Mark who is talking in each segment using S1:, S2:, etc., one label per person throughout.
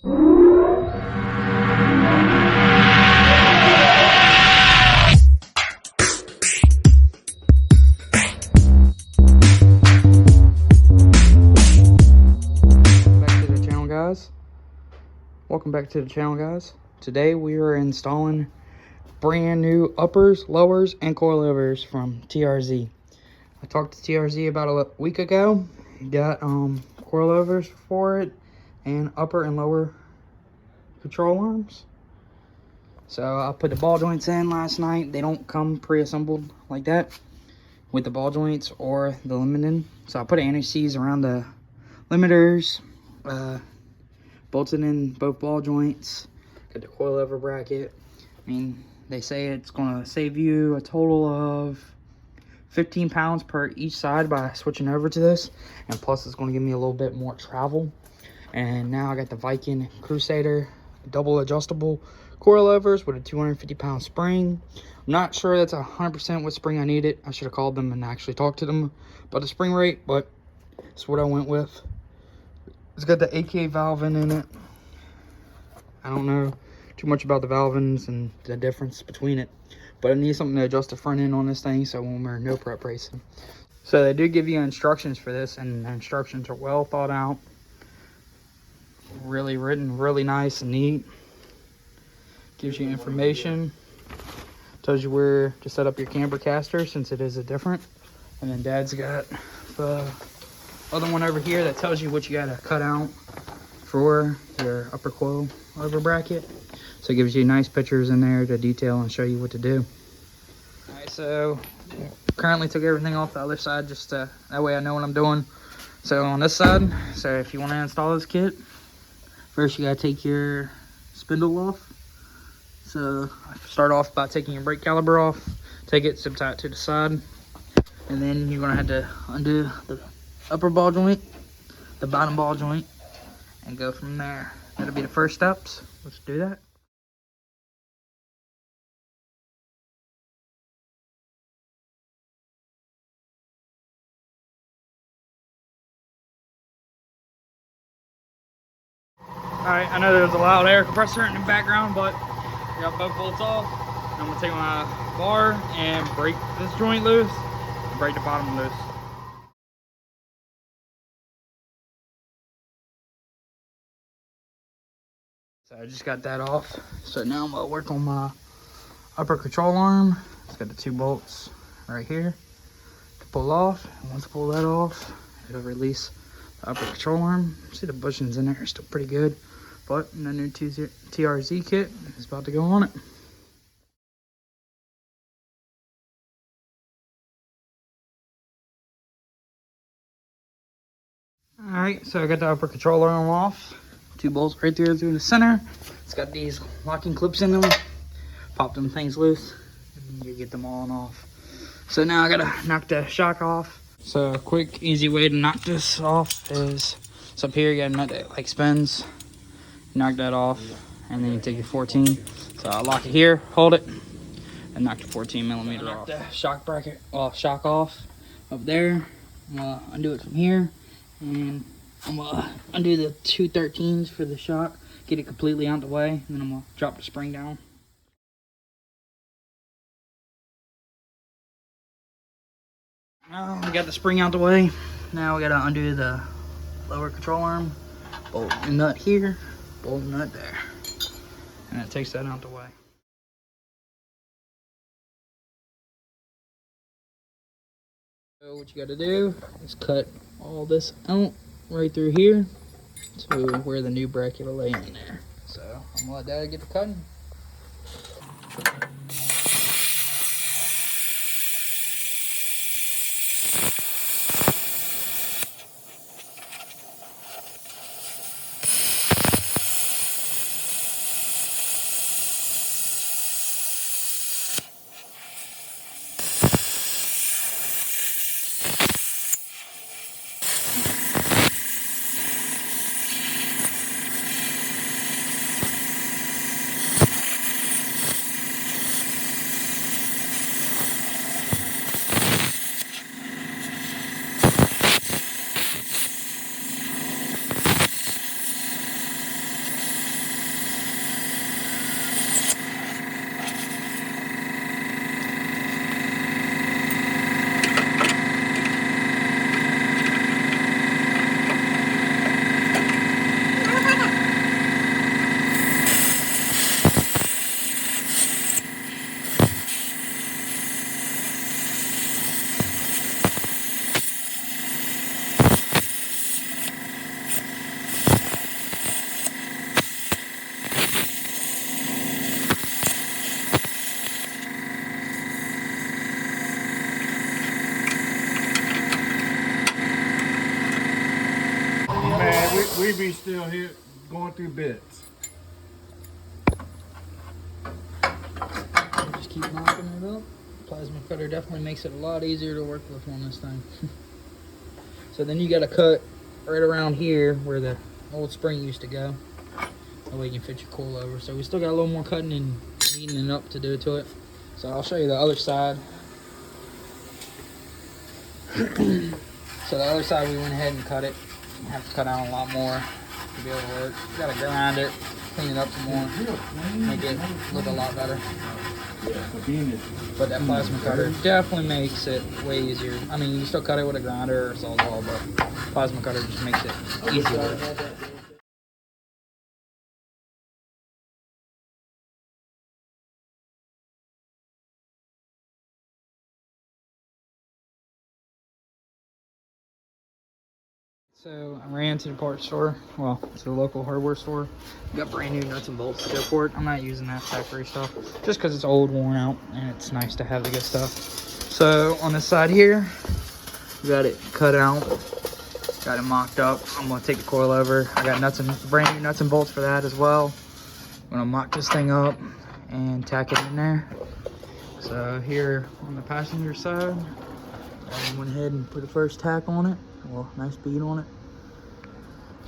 S1: Welcome back to the channel, guys. Today we are installing brand new uppers, lowers, and coilovers from TRZ. I talked to TRZ about a week ago. Got coilovers for it and upper and lower control arms. So I put the ball joints in last night. They don't come pre-assembled like that with the ball joints or the limiting. So I put anti-seize around the limiters, bolted in both ball joints, got the coilover bracket. I mean, they say it's going to save you a total of 15 pounds per each side by switching over to this, and plus it's going to give me a little bit more travel. And now I got the Viking Crusader double adjustable coilovers with a 250-pound spring. I'm not sure that's 100% what spring I needed. I should have called them and actually talked to them about the spring rate, but that's what I went with. It's got the AK valving in it. I don't know too much about the valvings and the difference between it, but I need something to adjust the front end on this thing so when we're no prep racing. So they do give you instructions for this, and the instructions are well thought out, really written, really nice and neat. Gives you information, tells you where to set up your camber caster since it is a different. And then Dad's got the other one over here that tells you what you gotta cut out for your upper coil over bracket. So it gives you nice pictures in there to detail and show you what to do. All right, so currently took everything off the other side just that way I know what I'm doing. So on this side, so if you want to install this kit, first you gotta take your spindle off. So start off by taking your brake caliper off, take it, zip tie it to the side, and then you're gonna have to undo the upper ball joint, the bottom ball joint, and go from there. That'll be the first steps. Let's do that. Alright, I know there's a loud air compressor in the background, but I got both bolts off. I'm gonna take my bar and break this joint loose and break the bottom loose. So I just got that off. So now I'm gonna work on my upper control arm. It's got the two bolts right here to pull off. And once I pull that off, it'll release the upper control arm. See the bushings in there are still pretty good, but the new TRZ kit is about to go on it. Alright, so I got the upper control arm off. Two bolts right there through the center. It's got these locking clips in them. Pop them things loose and you get them all off. So now I gotta knock the shock off. So a quick, easy way to knock this off is, it's up here, you got a nut that like spins. Knock that off, and then you take your 14. So I lock it here, hold it, and knock the 14mm off. The shock bracket, shock off up there. I'm gonna undo it from here, and I'm gonna undo the 213s for the shock, get it completely out the way, and then I'm gonna drop the spring down. Now we got the spring out the way. Now we gotta undo the lower control arm, bolt and nut here, bolt and nut there, and it takes that out the way. So what you gotta do is cut all this out right through here to where the new bracket will lay in there. So I'm gonna let Dad get the cutting.
S2: we be still here going through bits.
S1: Just keep knocking it up. Plasma cutter definitely makes it a lot easier to work with on this thing. So then you got to cut right around here where the old spring used to go. That way you can fit your coil over. So we still got a little more cutting and neatening up to do to it. So I'll show you the other side. So the other side we went ahead and cut it. You have to cut out a lot more to be able to work. You gotta grind it, clean it up some more, make it look a lot better. But that plasma cutter definitely makes it way easier. I mean, you can still cut it with a grinder or sawzall, but plasma cutter just makes it easier. So I ran to the parts store, well, to the local hardware store. Got brand new nuts and bolts to go for it. I'm not using that factory stuff just because it's old, worn out, and it's nice to have the good stuff. So on this side here, we got it cut out, got it mocked up. I'm gonna take the coil over. I got brand new nuts and bolts for that as well. I'm gonna mock this thing up and tack it in there. So here on the passenger side, I went ahead and put the first tack on it. Well, nice bead on it.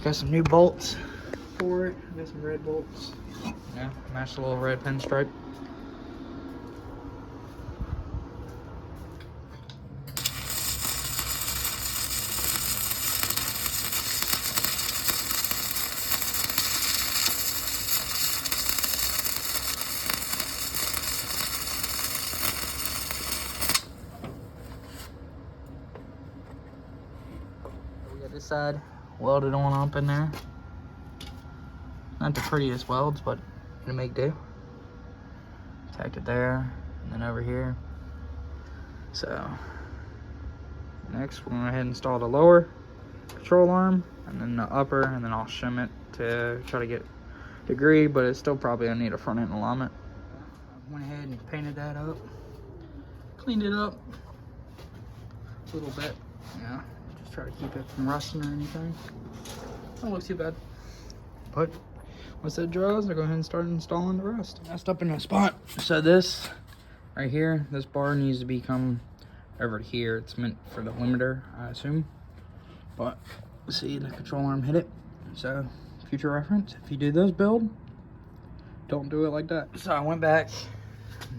S1: Got some new bolts for it. Got some red bolts. Yeah, match the little red pinstripe. We got this side welded on up in there. Not the prettiest welds, but it'll make do. Tacked it there, and then over here. So next we're going to go ahead and install the lower control arm, and then the upper, and then I'll shim it to try to get degree, but it's still probably gonna need a front end alignment. Went ahead and painted that up, cleaned it up a little bit. Yeah, just try to keep it from rusting or anything. Don't look too bad. But once that dries, I'll go ahead and start installing the rest. Messed up in a spot. So this right here, this bar needs to become over here. It's meant for the limiter, I assume. But see, the control arm hit it. So future reference, if you do this build, don't do it like that. So I went back,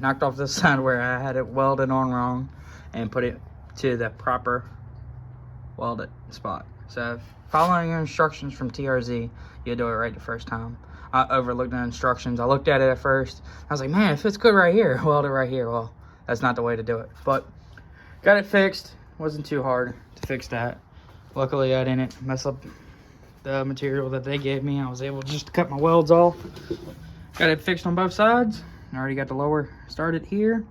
S1: knocked off this side where I had it welded on wrong, and put it to the proper welded spot. So following your instructions from TRZ, you'll do it right the first time. I overlooked the instructions. I looked at it at first. I was like, man, if it's good right here, weld it right here. Well, that's not the way to do it. But got it fixed. Wasn't too hard to fix that. Luckily, I didn't mess up the material that they gave me. I was able just to cut my welds off. Got it fixed on both sides. I already got the lower started here.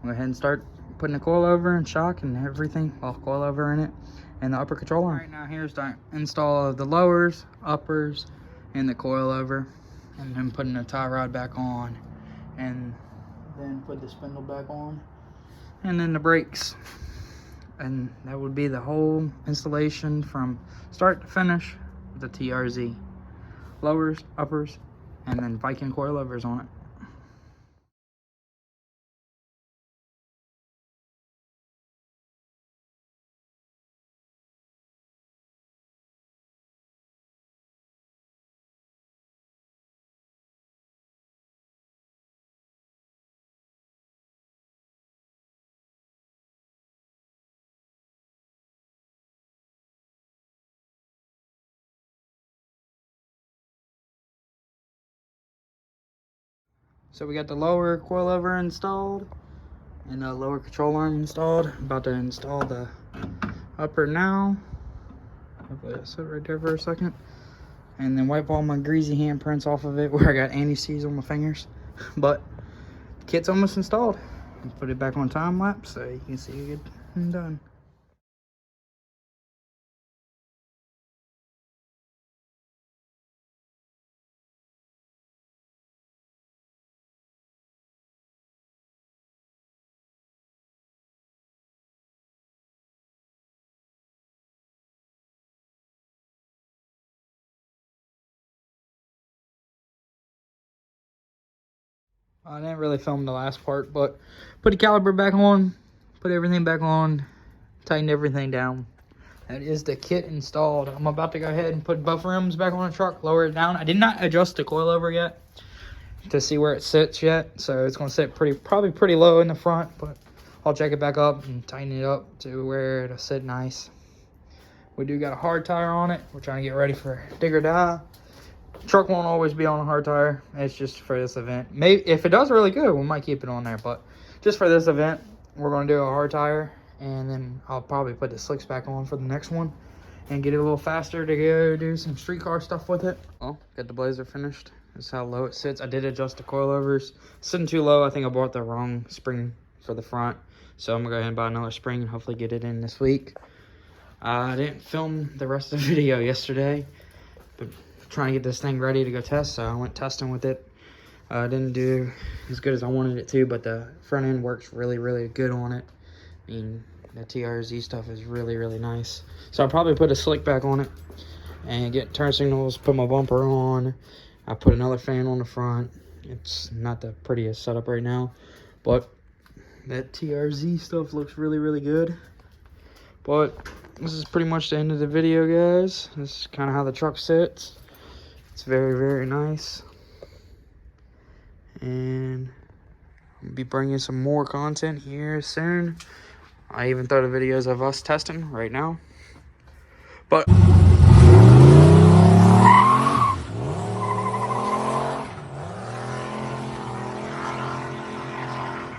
S1: I'll go ahead and start putting the coil over and shock and everything. Well, coil over in it and the upper control arm. Right now, here's the install of the lowers, uppers, and the coil over, and then putting the tie rod back on, and then put the spindle back on, and then the brakes. And that would be the whole installation from start to finish with the TRZ. Lowers, uppers, and then Viking coilovers on it. So we got the lower coilover installed and the lower control arm installed. About to install the upper now. Hopefully I sit right there for a second. And then wipe all my greasy handprints off of it where I got anti-seize on my fingers. But the kit's almost installed. Put it back on time lapse so you can see it get done. I didn't really film the last part, but put the caliper back on, put everything back on, tightened everything down. That is the kit installed. I'm about to go ahead and put both rims back on the truck, lower it down. I did not adjust the coilover yet to see where it sits yet, so it's gonna sit probably pretty low in the front, but I'll check it back up and tighten it up to where it'll sit nice. We do got a hard tire on it. We're trying to get ready for dig or die. Truck won't always be on a hard tire. It's just for this event. Maybe if it does really good, we might keep it on there, but just for this event, we're gonna do a hard tire, and then I'll probably put the slicks back on for the next one and get it a little faster to go do some street car stuff with it. Well, got the Blazer finished. This is how low it sits. I did adjust the coilovers. It's sitting too low. I think I bought the wrong spring for the front, so I'm gonna go ahead and buy another spring and hopefully get it in this week. I didn't film the rest of the video yesterday, but trying to get this thing ready to go test, so I went testing with it. Didn't do as good as I wanted it to, but the front end works really, really good on it. I mean, the TRZ stuff is really, really nice. So I'll probably put a slick back on it and get turn signals, put my bumper on. I put another fan on the front. It's not the prettiest setup right now, but that TRZ stuff looks really, really good. But this is pretty much the end of the video, guys. This is kind of how the truck sits. It's very, very nice. And I'll be bringing some more content here soon. I even throw the videos of us testing right now. But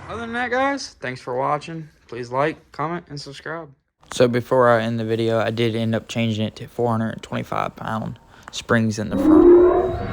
S1: other than that, guys, thanks for watching. Please like, comment, and subscribe. So before I end the video, I did end up changing it to 425-pound springs in the front.